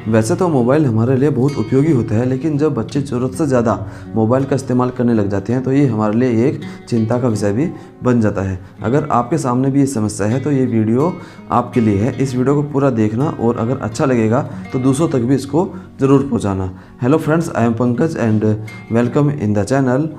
वैसे तो मोबाइल हमारे लिए बहुत उपयोगी होता है, लेकिन जब बच्चे ज़रूरत से ज़्यादा मोबाइल का इस्तेमाल करने लग जाते हैं तो ये हमारे लिए एक चिंता का विषय भी बन जाता है। अगर आपके सामने भी ये समस्या है तो ये वीडियो आपके लिए है। इस वीडियो को पूरा देखना और अगर अच्छा लगेगा तो दूसरों तक भी इसको ज़रूर पहुँचाना। Hello friends, I am Pankaj and welcome in the channel.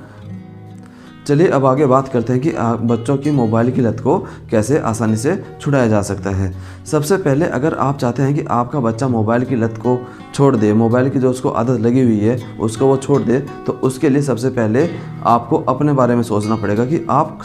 चलिए अब आगे बात करते हैं कि बच्चों की मोबाइल की लत को कैसे आसानी से छुड़ाया जा सकता है। सबसे पहले अगर आप चाहते हैं कि आपका बच्चा मोबाइल की लत को छोड़ दे, मोबाइल की जो उसको आदत लगी हुई है उसको वो छोड़ दे, तो उसके लिए सबसे पहले आपको अपने बारे में सोचना पड़ेगा कि आप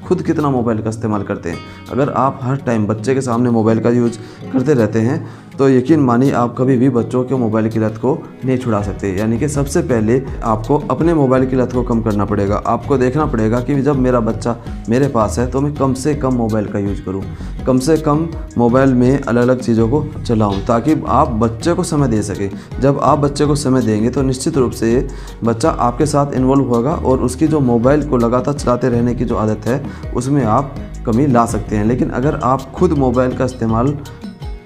खुद कितना मोबाइल का इस्तेमाल करते हैं। अगर आप हर टाइम बच्चे के सामने मोबाइल का यूज करते रहते हैं तो यकीन मानिए आप कभी भी बच्चों के मोबाइल की लत को नहीं छुड़ा सकते। यानी कि सबसे पहले आपको अपने मोबाइल की लत को कम करना पड़ेगा। आपको देखना पड़ेगा कि जब मेरा बच्चा मेरे पास है तो मैं कम से कम मोबाइल का यूज़ करूं, कम से कम मोबाइल में अलग अलग चीज़ों को चलाऊं, ताकि आप बच्चे को समय दे सकें। जब आप बच्चे को समय देंगे तो निश्चित रूप से बच्चा आपके साथ इन्वॉल्व होगा और उसकी जो मोबाइल को लगातार चलाते रहने की जो आदत है उसमें आप कमी ला सकते हैं। लेकिन अगर आप खुद मोबाइल का इस्तेमाल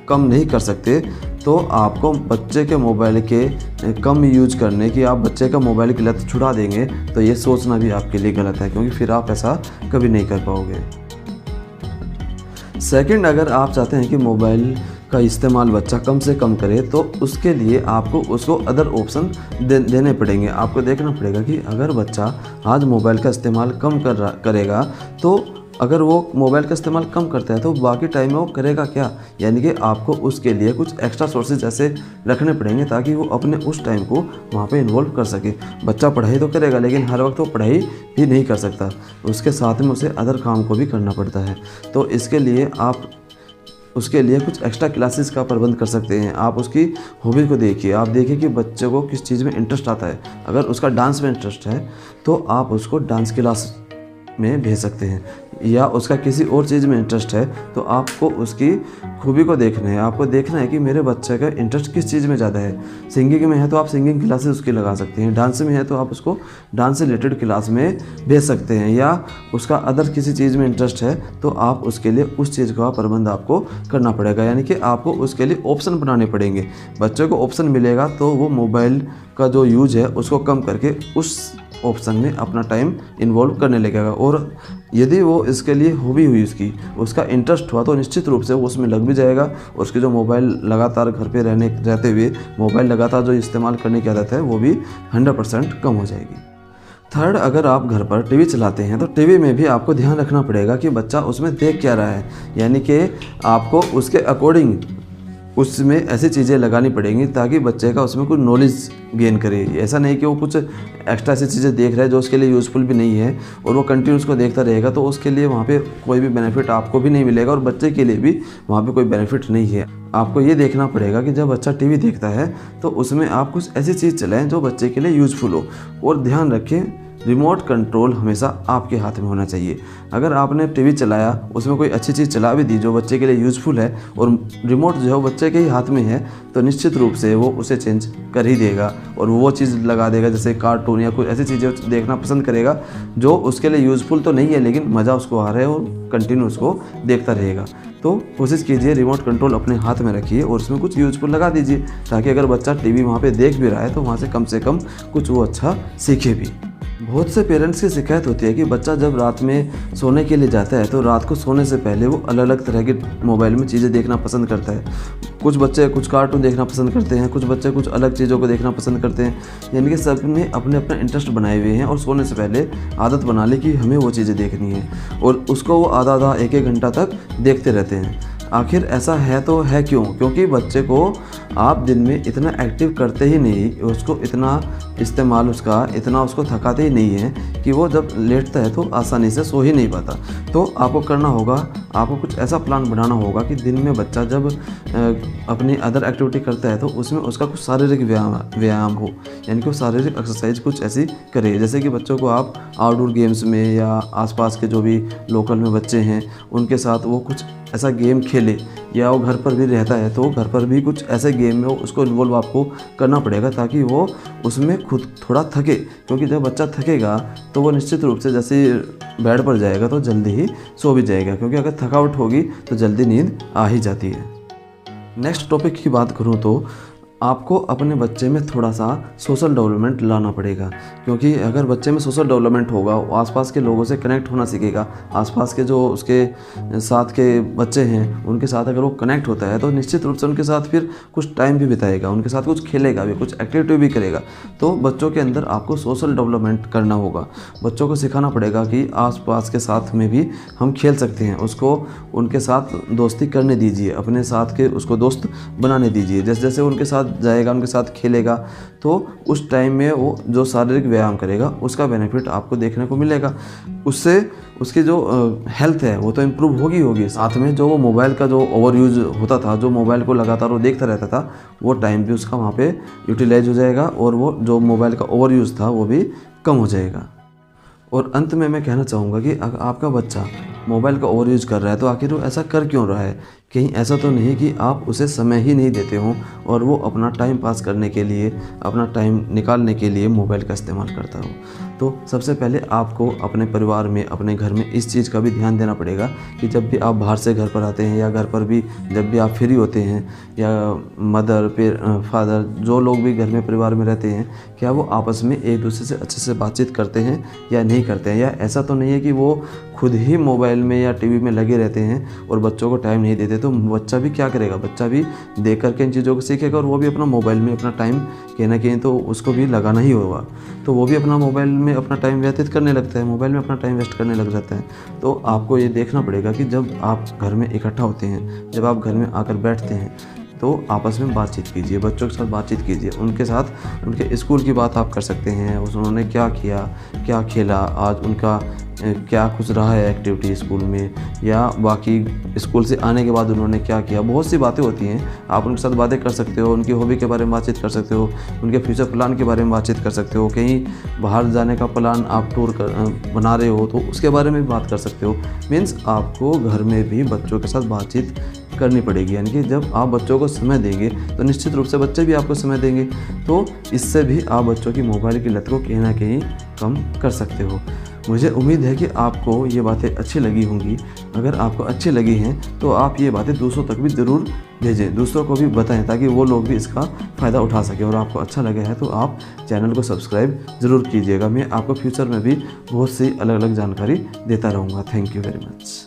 कम नहीं कर सकते तो आपको बच्चे के मोबाइल के कम यूज करने की, आप बच्चे का मोबाइल की लत छुड़ा देंगे तो ये सोचना भी आपके लिए गलत है, क्योंकि फिर आप ऐसा कभी नहीं कर पाओगे। सेकंड, अगर आप चाहते हैं कि मोबाइल का इस्तेमाल बच्चा कम से कम करे तो उसके लिए आपको उसको अदर ऑप्शन देने पड़ेंगे। आपको देखना पड़ेगा कि अगर बच्चा आज मोबाइल का इस्तेमाल कम करेगा तो अगर वो मोबाइल का इस्तेमाल कम करता है तो बाकी टाइम में वो करेगा क्या। यानी कि आपको उसके लिए कुछ एक्स्ट्रा सोर्सेज ऐसे रखने पड़ेंगे ताकि वो अपने उस टाइम को वहाँ पे इन्वॉल्व कर सके। बच्चा पढ़ाई तो करेगा लेकिन हर वक्त वो पढ़ाई भी नहीं कर सकता, उसके साथ में उसे अदर काम को भी करना पड़ता है। तो इसके लिए आप उसके लिए कुछ एक्स्ट्रा क्लासेस का प्रबंध कर सकते हैं। आप उसकी हॉबी को देखिए, आप देखिए कि बच्चे को किस चीज़ में इंटरेस्ट आता है। अगर उसका डांस में इंटरेस्ट है तो आप उसको डांस क्लास में भेज सकते हैं, या उसका किसी और चीज़ में इंटरेस्ट है तो आपको उसकी खूबी को देखना है। आपको देखना है कि मेरे बच्चे का इंटरेस्ट किस चीज़ में ज़्यादा है। सिंगिंग में है तो आप सिंगिंग क्लासेस उसकी लगा सकते हैं, डांस में है तो आप उसको डांस से रिलेटेड क्लास में भेज सकते हैं, या उसका अदर किसी चीज़ में इंटरेस्ट है तो आप उसके लिए उस चीज़ का प्रबंध आपको करना पड़ेगा। यानी कि आपको उसके लिए ऑप्शन बनाने पड़ेंगे। बच्चे को ऑप्शन मिलेगा तो वो मोबाइल का जो यूज है उसको कम करके उस ऑप्शन में अपना टाइम इन्वॉल्व करने लगेगा। और यदि वो इसके लिए हॉबी हुई, उसका इंटरेस्ट हुआ तो निश्चित रूप से वो उसमें लग भी जाएगा और उसकी जो मोबाइल लगातार घर पे रहते हुए मोबाइल लगातार जो इस्तेमाल करने की आदत है वो भी 100% कम हो जाएगी। थर्ड, अगर आप घर पर टीवी चलाते हैं तो टीवी में भी आपको ध्यान रखना पड़ेगा कि बच्चा उसमें देख क्या रहा है। यानी कि आपको उसके अकॉर्डिंग उसमें ऐसी चीज़ें लगानी पड़ेंगी ताकि बच्चे का उसमें कुछ नॉलेज गेन करे। ऐसा नहीं कि वो कुछ एक्स्ट्रा ऐसी चीज़ें देख रहा है जो उसके लिए यूज़फुल भी नहीं है और वो कंटिन्यू उसको देखता रहेगा तो उसके लिए वहाँ पे कोई भी बेनिफिट आपको भी नहीं मिलेगा और बच्चे के लिए भी वहाँ पे कोई बेनिफिट नहीं है। आपको ये देखना पड़ेगा कि जब बच्चा टीवी देखता है तो उसमें आप कुछ ऐसी चीज़ चलाएँ जो बच्चे के लिए यूज़फुल हो। और ध्यान रखें, रिमोट कंट्रोल हमेशा आपके हाथ में होना चाहिए। अगर आपने टीवी चलाया, उसमें कोई अच्छी चीज़ चला भी दी जो बच्चे के लिए यूज़फुल है और रिमोट जो है बच्चे के ही हाथ में है तो निश्चित रूप से वो उसे चेंज कर ही देगा और वो चीज़ लगा देगा, जैसे कार्टून या कुछ ऐसी चीज़ें देखना पसंद करेगा जो उसके लिए यूज़फुल तो नहीं है लेकिन मज़ा उसको आ रहा है और कंटिन्यू उसको देखता रहेगा। तो कोशिश कीजिए रिमोट कंट्रोल अपने हाथ में रखिए और उसमें कुछ यूज़फुल लगा दीजिए ताकि अगर बच्चा टीवी वहाँ पे देख भी रहा है तो वहाँ से कम कुछ वो अच्छा सीखे भी। बहुत से पेरेंट्स की शिकायत होती है कि बच्चा जब रात में सोने के लिए जाता है तो रात को सोने से पहले वो अलग अलग तरह के मोबाइल में चीज़ें देखना पसंद करता है। कुछ बच्चे कुछ कार्टून देखना पसंद करते हैं, कुछ बच्चे कुछ अलग चीज़ों को देखना पसंद करते हैं। यानी कि सब ने अपने अपना इंटरेस्ट बनाए हुए हैं और सोने से पहले आदत बना ली कि हमें वो चीज़ें देखनी है और उसको वो आधा 1-1 घंटा तक देखते रहते हैं। आखिर ऐसा है तो है क्यों? क्योंकि बच्चे को आप दिन में इतना एक्टिव करते ही नहीं, उसको इतना इस्तेमाल इतना उसको थकाते ही नहीं है कि वो जब लेटता है तो आसानी से सो ही नहीं पाता। तो आपको करना होगा, आपको कुछ ऐसा प्लान बनाना होगा कि दिन में बच्चा जब अपनी अदर एक्टिविटी करता है तो उसमें उसका कुछ शारीरिक व्यायाम हो। यानी कि वो शारीरिक एक्सरसाइज कुछ ऐसी करे, जैसे कि बच्चों को आप आउटडोर गेम्स में या आसपास के जो भी लोकल में बच्चे हैं उनके साथ वो कुछ ऐसा गेम खेले, या वो घर पर भी रहता है तो घर पर भी कुछ ऐसे गेम में उसको इन्वॉल्व आपको करना पड़ेगा ताकि वो उसमें खुद थोड़ा थके। क्योंकि जब बच्चा थकेगा तो वो निश्चित रूप से जैसे बेड पर जाएगा तो जल्दी ही सो भी जाएगा, क्योंकि अगर थकावट होगी तो जल्दी नींद आ ही जाती है। नेक्स्ट टॉपिक की बात करूँ तो आपको अपने बच्चे में थोड़ा सा सोशल डेवलपमेंट लाना पड़ेगा, क्योंकि अगर बच्चे में सोशल डेवलपमेंट होगा, वो आसपास के लोगों से कनेक्ट होना सीखेगा, आसपास के जो उसके साथ के बच्चे हैं उनके साथ अगर वो कनेक्ट होता है तो निश्चित रूप से उनके साथ फिर कुछ टाइम भी बिताएगा, उनके साथ कुछ खेलेगा भी, कुछ एक्टिविटी भी करेगा। तो बच्चों के अंदर आपको सोशल डेवलपमेंट करना होगा। बच्चों को सिखाना पड़ेगा कि आसपास के साथ में भी हम खेल सकते हैं, उसको उनके साथ दोस्ती करने दीजिए, अपने साथ के उसको दोस्त बनाने दीजिए। जैसे जैसे उनके साथ जाएगा, उनके साथ खेलेगा, तो उस टाइम में वो जो शारीरिक व्यायाम करेगा उसका बेनिफिट आपको देखने को मिलेगा। उससे उसकी जो हेल्थ है वो तो इम्प्रूव होगी। साथ में जो वो मोबाइल का जो ओवर यूज़ होता था, जो मोबाइल को लगातार वो देखता रहता था, वो टाइम भी उसका वहाँ पे यूटिलाइज हो जाएगा और वो जो मोबाइल का ओवर यूज़ था वो भी कम हो जाएगा। और अंत में मैं कहना चाहूँगा कि अगर आपका बच्चा मोबाइल का ओवर यूज़ कर रहा है तो आखिर वो ऐसा कर क्यों रहा है? कहीं ऐसा तो नहीं कि आप उसे समय ही नहीं देते हों और वो अपना टाइम पास करने के लिए, अपना टाइम निकालने के लिए मोबाइल का इस्तेमाल करता हो। तो सबसे पहले आपको अपने परिवार में, अपने घर में इस चीज़ का भी ध्यान देना पड़ेगा कि जब भी आप बाहर से घर पर आते हैं या घर पर भी जब भी आप फ्री होते हैं, या मदर, फादर, जो लोग भी घर में परिवार में रहते हैं, क्या वो आपस में एक दूसरे से अच्छे से बातचीत करते हैं या नहीं करते हैं? या ऐसा तो नहीं है कि वो खुद ही मोबाइल में या टीवी में लगे रहते हैं और बच्चों को टाइम नहीं देते? तो बच्चा भी क्या करेगा? बच्चा भी देख करके इन चीज़ों को सीखेगा और वो भी अपना मोबाइल में अपना टाइम कहीं ना कहीं तो उसको भी लगाना ही होगा। तो वो भी अपना मोबाइल में अपना टाइम व्यतीत करने लगता है, मोबाइल में अपना टाइम वेस्ट करने लग जाता है। तो आपको ये देखना पड़ेगा कि जब आप घर में इकट्ठा होते हैं, जब आप घर में आकर बैठते हैं, तो आपस में बातचीत कीजिए, बच्चों के साथ बातचीत कीजिए, उनके साथ उनके स्कूल की बात आप कर सकते हैं, उन्होंने क्या किया, क्या खेला आज, उनका क्या कुछ रहा है एक्टिविटी स्कूल में, या बाकी स्कूल से आने के बाद उन्होंने क्या किया। बहुत सी बातें होती हैं, आप उनके साथ बातें कर सकते हो, उनकी हॉबी के बारे में बातचीत कर सकते हो, उनके फ्यूचर प्लान के बारे में बातचीत कर सकते हो, कहीं बाहर जाने का प्लान आप टूर बना रहे हो तो उसके बारे में भी बात कर सकते हो। मीन्स आपको घर में भी बच्चों के साथ बातचीत करनी पड़ेगी। यानी कि जब आप बच्चों को समय देंगे तो निश्चित रूप से बच्चे भी आपको समय देंगे, तो इससे भी आप बच्चों की मोबाइल की लत को कहीं ना कहीं कम कर सकते हो। मुझे उम्मीद है कि आपको ये बातें अच्छी लगी होंगी। अगर आपको अच्छी लगी हैं तो आप ये बातें दूसरों तक भी ज़रूर भेजें, दूसरों को भी बताएं, ताकि वो लोग भी इसका फ़ायदा उठा सकें। और आपको अच्छा लगा है तो आप चैनल को सब्सक्राइब ज़रूर कीजिएगा। मैं आपको फ्यूचर में भी बहुत सी अलग अलग जानकारी देता रहूँगा। Thank you very much.